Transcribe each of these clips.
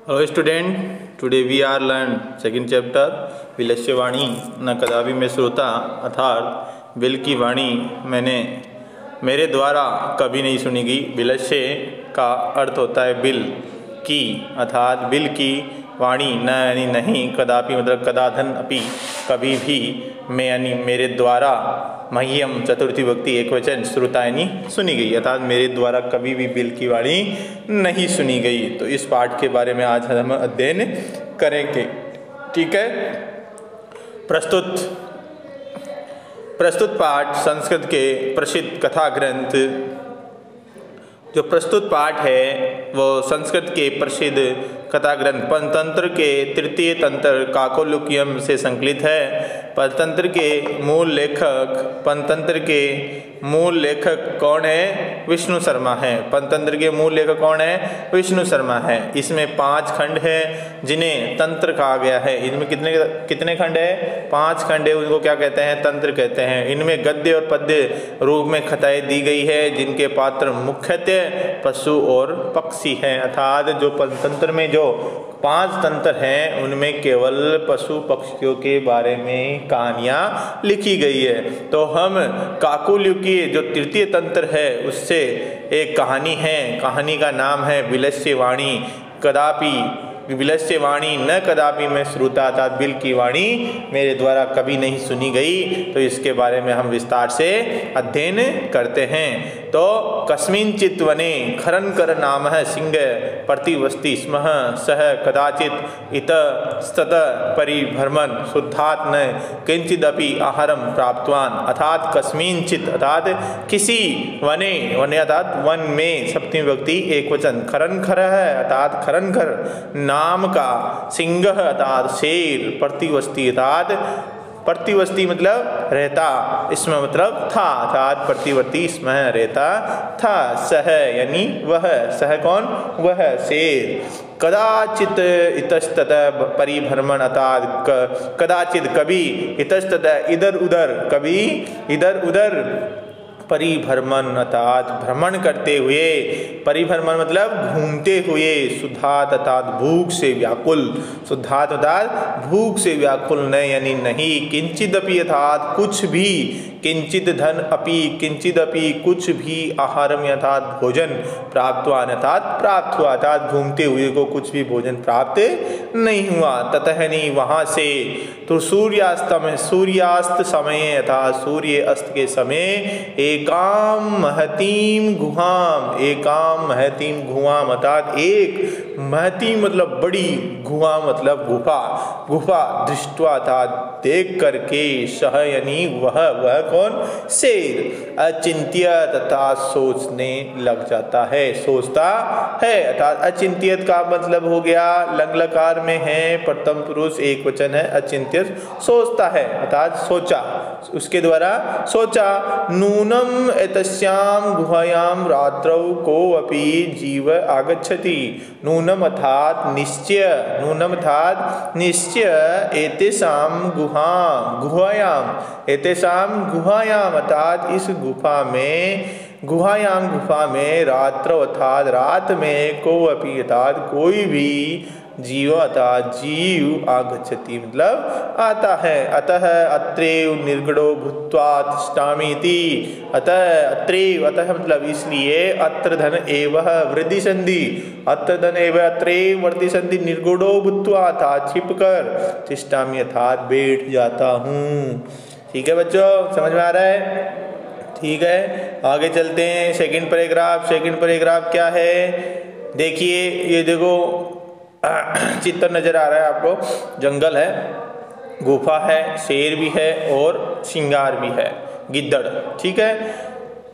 Hello student, today we are learn second chapter विलस्य वाणी न कदापि में श्रोता अर्थात बिल की वाणी मैंने मेरे द्वारा कभी नहीं सुनी गई। विलस्य का अर्थ होता है बिल की अर्थात बिल की वाणी न यानी नहीं, कदापि मतलब कदाधन अपि कभी भी, मैं यानी मेरे द्वारा, मह्यम चतुर्थी भक्ति एक वचन, श्रुता यानी सुनी गई अर्थात मेरे द्वारा कभी भी बिल की वाणी नहीं सुनी गई। तो इस पाठ के बारे में आज हम अध्ययन करेंगे। ठीक है, प्रस्तुत पाठ संस्कृत के प्रसिद्ध कथा ग्रंथ, जो प्रस्तुत पाठ है वो संस्कृत के प्रसिद्ध कथा ग्रंथ पंचतंत्र के तृतीय तंत्र काकोलुकियम से संकलित है। पंचतंत्र के मूल लेखक कौन है? विष्णु शर्मा है। पंचतंत्र के मूल लेखक कौन है? विष्णु शर्मा है। इसमें 5 खंड है जिन्हें तंत्र कहा गया है। इनमें कितने खंड है? 5 खंड है, उनको क्या कहते हैं? तंत्र कहते हैं। इनमें गद्य और पद्य रूप में कथाएं दी गई है जिनके पात्र मुख्यतः पशु और पक्षी हैं। अर्थात जो पंचतंत्र में जो 5 तंत्र हैं उनमें केवल पशु पक्षियों के बारे में कहानियां लिखी गई है। तो हम काकोलुकीय जो तृतीय तंत्र है उससे एक कहानी है, कहानी का नाम है विलस्य वाणी विलस्य वाणी न कदापि में श्रुता, अर्थात बिल की वाणी मेरे द्वारा कभी नहीं सुनी गई। तो इसके बारे में हम विस्तार से अध्ययन करते हैं। तो कस्मिंचित् वने खरनकर नाम सिंह प्रतिवस्ति स्म सह कदाचित् इतस्ततः परिभ्रमन् शुद्धात्म किंचिदपि आहारम प्राप्तवान। अर्थात कस्मिंचित् अर्थात किसी वने, वने अर्थात वन में, सप्तमी विभक्ति एक वचन, खरनखर है अर्थात खरनखर नाम का, सिंह अर्थात शेर, प्रतिवस्ति अर्थात प्रतिवस्ती मतलब रहता, इसमें मतलब था अर्थात प्रतिवर्ती, इसमें रहता था, सह यानी वह, सह कौन? वह शेर, कदाचित इतस्ततः परिभ्रमण अर्थात कदाचित कभी, इतस्ततः इधर उधर, कभी इधर उधर, परिभ्रमण अर्थात भ्रमण करते हुए, परिभ्रमण मतलब घूमते हुए, शुद्धात अर्थात भूख से व्याकुल, शुद्धात अर्थात भूख से व्याकुल न यानी नहीं, किंचिदपि अर्थात कुछ भी, किंचित धन अपि किंचिदपि कुछ भी, आहारम अर्थात भोजन, प्राप्तवान अर्थात प्राप्त हुआ, अर्थात घूमते हुए को कुछ भी भोजन प्राप्त नहीं हुआ। ततः नहीं वहां से, तो सूर्यास्त समय अर्थात सूर्य अस्त के समय, एकाम महतीम गुहाम अर्थात एक, महती मतलब बड़ी, गुहा मतलब गुफा दृष्टवा अर्थात देख करके, सह यानी वह कौन? शेर, अचिंत्यत अर्थात सोचने लग जाता है, सोचता है अर्थात अचिंत्यत का मतलब हो गया लंग लकार में है, प्रथम पुरुष एक वचन है, अचिंत्यत सोचता है अर्थात सोचा, उसके द्वारा सोचा। नूनम एतस्याम गुहायाम रात्रौ को अपि जीव आगच्छति। नूनम अर्थात निश्चय, नूनम अर्थात निश्चय, एतेषाम गुहायाम अर्थात इस गुफा में रात्र अर्थात रात में, को अपि अर्थात कोई भी, जीव अर्थात जीव, आगच्छति मतलब आता है। अतः अत्रैव निर्गणो भूत्वा तिष्ठामीति, अतः मतलब इसलिए, अत्र धन एव वृद्धि संधि, अत्र धन एव अत्रैव वृद्धि संधि, निर्गुणो भूत्वा अर्थात छिपकर, तिष्ठामि अर्थात बैठ जाता हूँ। ठीक है बच्चों, समझ में आ रहा है? ठीक है, आगे चलते हैं। सेकंड पैराग्राफ क्या है? देखिए, ये देखो चित्र नजर आ रहा है आपको, जंगल है, गुफा है, शेर भी है और श्रृंगार भी है, गिद्दड़। ठीक है,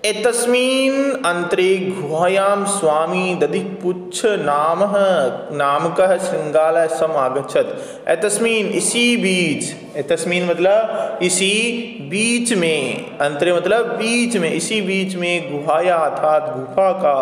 एतस्मिन् अंतरे गुहायां स्वामी दधिपुच्छ नामकः श्रृंगारः समागच्छत्। एतस्मिन् इसी बीच, एतस्मिन् मतलब इसी बीच में, अंतरे मतलब बीच में, इसी बीच में, गुहाया अर्थात गुफा का,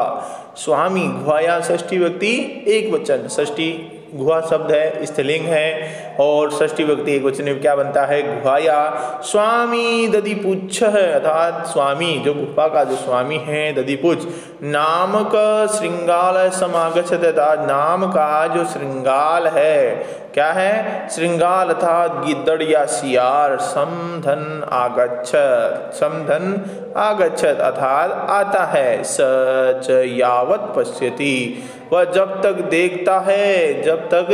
स्वामी गुहाया षष्ठी व्यक्ति एक वचन, षष्ठी गुहा शब्द है, स्त्रीलिंग है और षष्ठी विभक्ति एकवचन में क्या बनता है? गुहाया स्वामी दधिपुच्छ, अर्थात स्वामी जो गुफा का जो स्वामी है दधिपुच्छ नामक श्रृंगाल समागच्छत, अर्थात नाम का जो श्रृंगाल है, क्या है? श्रृंगाल अर्थात गिद्दड़ या सियार, समधन आगच्छत, समधन आगच्छत अर्थात आता है, सच यावत पश्यति वह जब तक देखता है, जब तक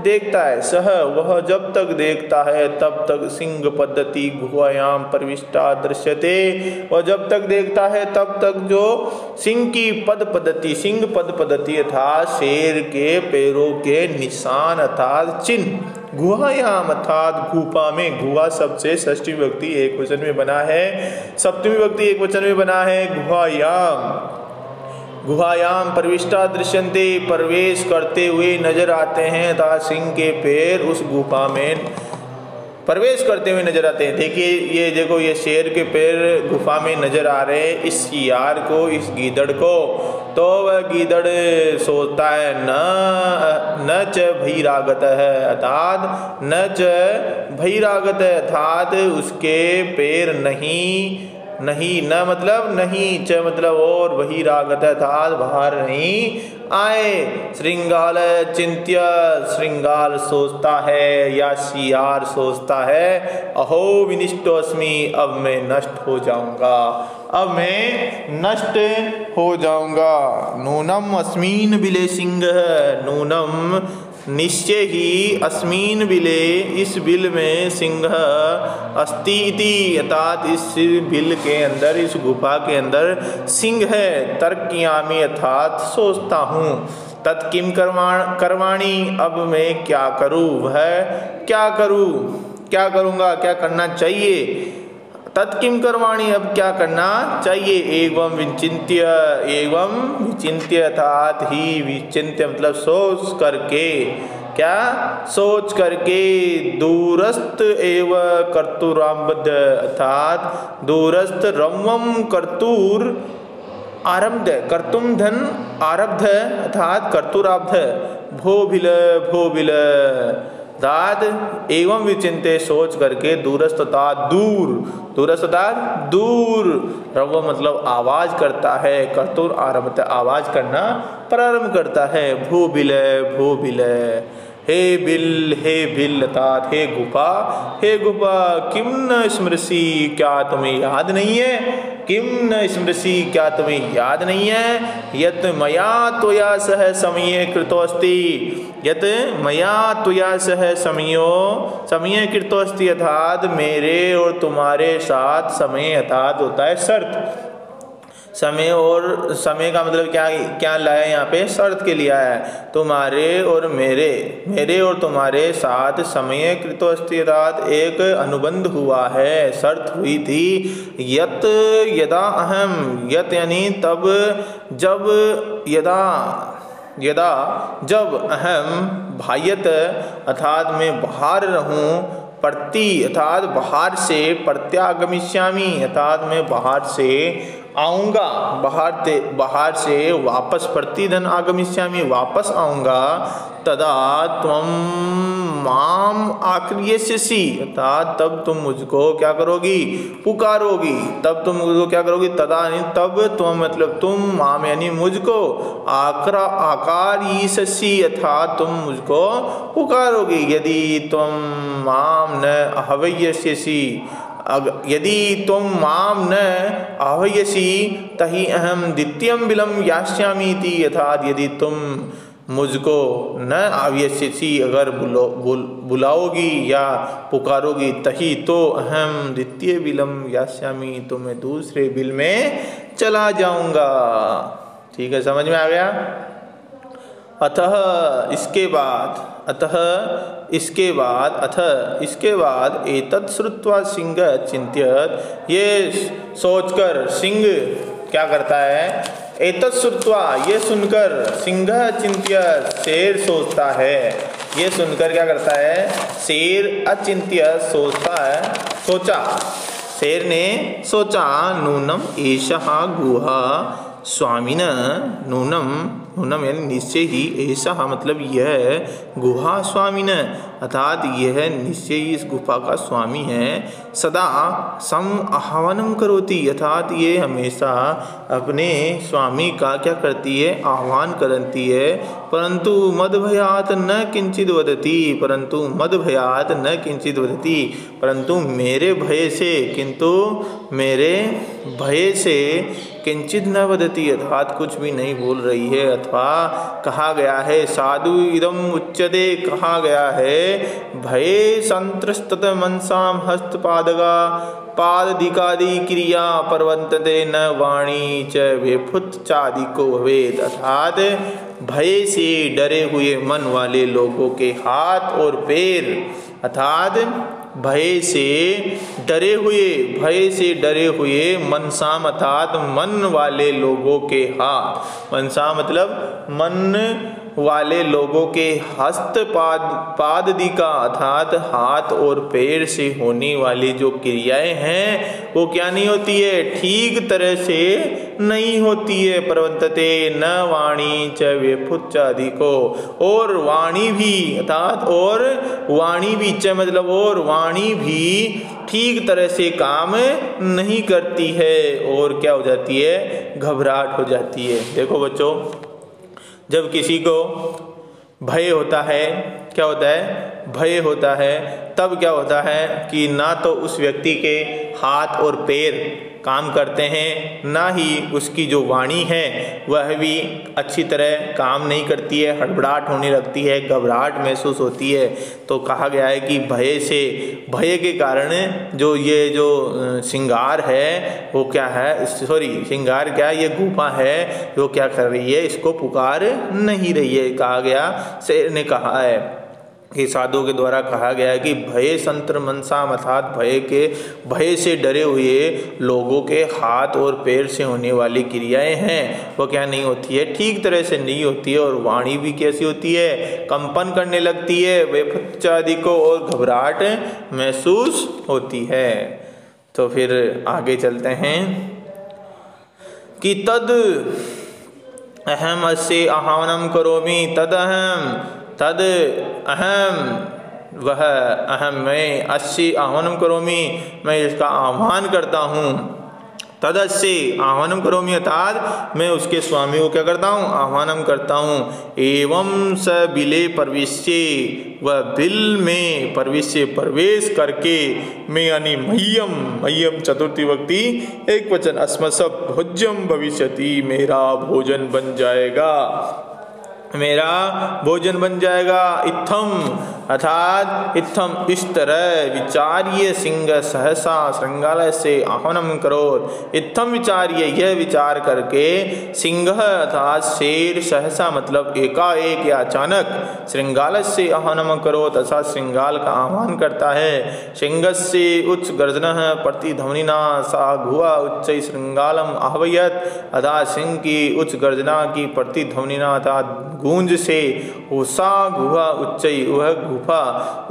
देखता है, सह वह जब तक देखता है तब तक सिंह पद्धति गुहायाम प्रविष्टा दृश्यते, वह जब तक देखता है तब तक जो सिंह की पद पद्धति, सिंह पद पद्धति अर्थात शेर के पैरों के निशान अर्थात चिन्ह, गुहायाम अर्थात गुफा में, गुहा शब्द से षष्ठी विभक्ति एक वचन में बना है, सप्तमी विभक्ति एक वचन में बना है, गुहायाम, गुहायाम प्रविष्टा दृश्यन्ते प्रवेश करते हुए नजर आते हैं, तथा सिंह के पैर उस गुफा में प्रवेश करते हुए नजर आते हैं। देखिए ये देखो, ये शेर के पैर गुफा में नजर आ रहे हैं इस सियार को, इस गीदड़ को, तो वह गीदड़ सोचता है न च भैरागत है, अर्थात न च भैरागत है अर्थात उसके पैर नहीं, नहीं न मतलब नहीं, च मतलब और, वही रागत अर्थात बाहर नहीं आए, श्रृंगाल चिंत्य श्रृंगाल सोचता है या सियार सोचता है, अहो विनिष्टोस्मि अब मैं नष्ट हो जाऊंगा, अब मैं नष्ट हो जाऊंगा, नूनम अस्मीन बिले सिंह, नूनम निश्चय ही अस्मीन बिले इस बिल में सिंह अस्ति इति, अर्थात इस बिल के अंदर, इस गुफा के अंदर सिंह है, तर्कयामि अर्थात सोचता हूँ, तत्किम करवाणी अब मैं क्या करूँ, वह क्या करूँ, क्या करूँगा, क्या करना चाहिए, तत्किम करवाणी अब क्या करना चाहिए, एवं विचिन्त्य अर्थात ही विचिन्त्य मतलब सोच करके, क्या सोच करके, दूरस्थ एव कर्तुरारब्ध अर्थात दूरस्थ रवम कर्तुर आरब्ध, कर्तुम धन आरब्ध अर्थात कर्तुराब्ध, भोभिल दाद एवं विचिंते सोच करके, दूरस्थता दूर, दूरस्थता दूर, रव मतलब आवाज करता है, कर्तुर आरम्भ आवाज करना प्रारंभ करता है, भूबिल भूबिल, हे बिल अर्थात हे गुफा किम न स्मृति क्या तुम्हें याद नहीं है, किम न स्मृति क्या तुम्हें याद नहीं है, यत मया त्वया सह समये कृतोस्ति, यत मया त्वया सह समय कृतोस्ति अर्थात मेरे और तुम्हारे साथ समय अर्थात होता है शर्त, समय और समय का मतलब क्या लाया यहाँ पे, शर्त के लिए आया है, तुम्हारे और मेरे और तुम्हारे साथ समय कृतोस्ति अर्थात एक अनुबंध हुआ है, शर्त हुई थी, यत यदा अहम, यत यानी तब जब, यदा जब अहम भायत अर्थात मैं बाहर रहूं, प्रति अर्थात बाहर से, प्रत्यागमिष्यामि अर्थात मैं बाहर से आऊँगा, बाहर से वापस, प्रतिधन आगमिष्यामि वापस आऊँगा, तदा त्वं माम आक्रियस्यसि अर्थात तब तुम मुझको क्या करोगी, पुकारोगी, तब तुम मुझको क्या करोगी, तदा यानी तब, त्वं मतलब तुम, माम यानी मुझको, आकारिष्यसि अर्थात तुम मुझको पुकारोगी, यदि त्वं माम न आह्वयस्यसि, यदि तुम माम न आह्वयसि तहि अहम द्वितीयं बिलं यास्यामि इति, अर्थात यदि तुम मुझको न आह्वयसि अगर बुलाओगी या पुकारोगी, तही तो अहम द्वितीय बिलं यास्यामि तो मैं दूसरे बिल में चला जाऊंगा। ठीक है, समझ में आ गया। अतः इसके बाद एतत् श्रुत्वा सिंह चिंत्यत, ये सोचकर सिंह क्या करता है, एतत् श्रुत्वा ये सुनकर, सिंह चिंत्यत शेर सोचता है, ये सुनकर क्या करता है, शेर अचिंत्य सोचता है, सोचा, शेर ने सोचा, नूनम एषः गुहा स्वामिन, नूनम नूनम यानी निश्चय ही, ऐसा मतलब यह गुहा स्वामी न, अर्थात यह निश्चय ही इस गुफा का स्वामी है। सदा सम आह्वानम करोति, अर्थात ये हमेशा अपने स्वामी का क्या करती है, आह्वान करती है। परंतु मद भयात न किंचित वदति, परंतु मद भयात न किंचित वदति, परंतु मेरे भय से, किंतु मेरे भय से किंचित न वदति, अर्थात कुछ भी नहीं बोल रही है। अथवा कहा गया है साधु इदम उच्यते, कहा गया है भय संत्रस्तत मनसाम हस्तपादगा पाददिकादि क्रिया परवंतते न वाणी च वेफुत चादिको भवेत्, अर्थात भय से डरे हुए मन वाले लोगों के हाथ और पैर, अर्थात भय से डरे हुए मनसाम, अर्थात मन वाले लोगों के हाथ, मनसा मतलब मन वाले लोगों के हस्त पाददिका, अर्थात हाथ और पैर से होने वाली जो क्रियाएं हैं वो क्या नहीं होती है, ठीक तरह से नहीं होती है। परवंतते न वाणी च वेफुत चादिको, और वाणी भी, अर्थात और वाणी भी, च मतलब और वाणी भी ठीक तरह से काम नहीं करती है, और क्या हो जाती है, घबराहट हो जाती है। देखो बच्चों, जब किसी को भय होता है, क्या होता है, भय होता है, तब क्या होता है कि ना तो उस व्यक्ति के हाथ और पैर काम करते हैं, ना ही उसकी जो वाणी है वह भी अच्छी तरह काम नहीं करती है, हड़बड़ाहट होने लगती है, घबराहट महसूस होती है। तो कहा गया है कि भय के कारण जो ये जो श्रृंगार है वो क्या है, श्रृंगार क्या है, ये गुफा है, वो क्या कर रही है, इसको पुकार नहीं रही है। कहा गया, शेर ने कहा है कि साधुओं के द्वारा कहा गया है कि भय संत्र मनसा, अर्थात भय से डरे हुए लोगों के हाथ और पैर से होने वाली क्रियाएं हैं वो क्या नहीं होती है, ठीक तरह से नहीं होती है, और वाणी भी कैसी होती है, कंपन करने लगती है, वेफुच्चादि को, और घबराहट महसूस होती है। तो फिर आगे चलते हैं कि तद अहम अस्य आह्वानं करोमि, तद अहम वह अहम, मैं अस्य आह्वानं करोमि, मैं इसका आह्वान करता हूँ। तदस्य आह्वानं करोमि, अर्थात मैं उसके स्वामी को क्या करता हूँ, आह्वानं करता हूँ। एवं स बिले प्रविश्य, वह बिल में प्रवेश करके, मैं यानी मह्यम चतुर्थी विभक्ति एक वचन, अस्मस भोज्यम भविष्यति, मेरा भोजन बन जाएगा, मेरा भोजन बन जाएगा। इत्थम, अर्थात इत्थम इस तरह, विचार्य सिंह सहसा श्रृंगालय से आह्वानं करोत्, इत्थम विचार्य यह विचार करके, सिंह अर्थात शेर, सहसा मतलब एकाएक या अचानक, श्रृंगालय से आह्वानं करोत् अर्थात श्रृंगाल का आह्वान करता है। सिंह से उच्च गर्जनः प्रतिध्वनिना सा गुहा उच्च श्रृंगालम आह्वयत्, अर्थात सिंह की उच्च गर्जना की प्रतिध्वनिना अर्थात गूंज से, उषा गुहा उच्चई, वह गुफा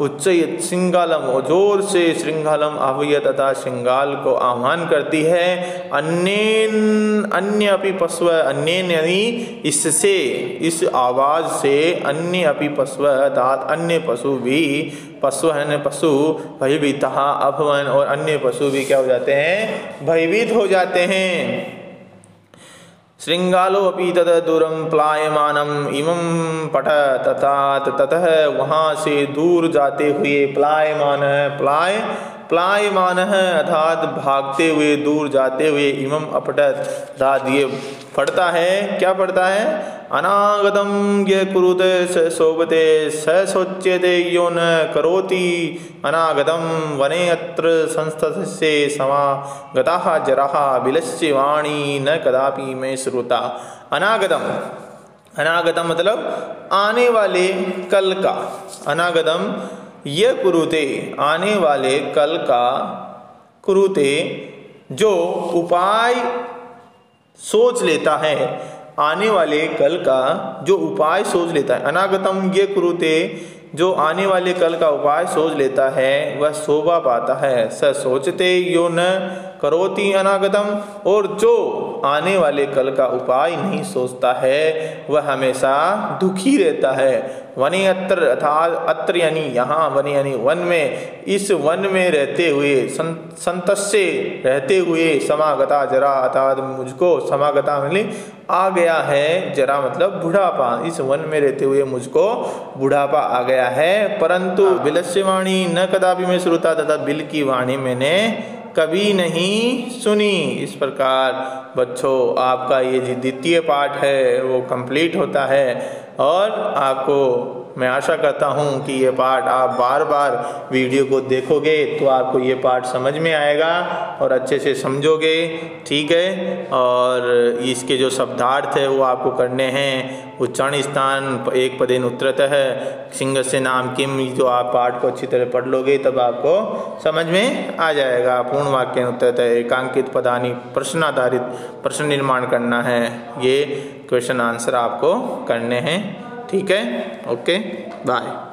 उच्चई श्रृंगालम जोर से श्रृंगालम आह्वयत तथा श्रृंगाल को आह्वान करती है। अन्य अपि पशु, अन्य यानी इससे, इस आवाज से, अन्य अपि पशु अर्थात अन्य पशु भी, पशु है पशु भयभीता अभवन, और अन्य पशु भी क्या हो जाते हैं, भयभीत हो जाते हैं। श्रृंगालो अपि तद दूरम प्लायमानम इमं पट, ततः वहाँ से दूर जाते हुए, प्लायमान अर्थात भागते हुए, दूर जाते हुए, इमं अपटत अर्थात ये पढ़ता है, क्या पढ़ता है, अनागतम ये कुरुते स शोभते स शोच्यते यो न करोति अनागतम वने अत्र संस्थस्य समागताः जराः बिलस्य वाणी न कदापि मे श्रुता। अनागतम मतलब आने वाले कल का, अनागतम ये कुरुते आने वाले कल का, कुरुते जो उपाय सोच लेता है, आने वाले कल का जो उपाय सोच लेता है। अनागतम ये कुरुते जो आने वाले कल का उपाय सोच लेता है वह शोभा पाता है। स सोचते यो न करोति अनागतम, और जो आने वाले कल का उपाय नहीं सोचता है, वह हमेशा दुखी रहता है। वनि अत्र अर्थात अत्र यानी यहाँ, वनि यानी वन में, इस वन में रहते हुए, संतस्य रहते हुए, समागता जरा अर्थात मुझको, समागता मतलब आ गया है, जरा मतलब बुढ़ापा, इस वन में रहते हुए मुझको बुढ़ापा आ गया है। परंतु बिलस्य वाणी न कदापि में श्रुता, तथा बिल की वाणी मैंने कभी नहीं सुनी। इस प्रकार बच्चों आपका ये जो द्वितीय पाठ है वो कंप्लीट होता है और आपको मैं आशा करता हूँ कि ये पाठ आप बार बार वीडियो को देखोगे तो आपको ये पाठ समझ में आएगा और अच्छे से समझोगे, ठीक है। और इसके जो शब्दार्थ है वो आपको करने हैं। उच्चारण स्थान एक पदेन उत्तरतः सिंहस्य नाम किम, जो आप पाठ को अच्छी तरह पढ़ लोगे तब आपको समझ में आ जाएगा। पूर्ण वाक्य उत्तरतः एकांकित पदानी प्रश्न आधारित प्रश्न निर्माण करना है, ये क्वेश्चन आंसर आपको करने हैं, ठीक है। Okay, bye.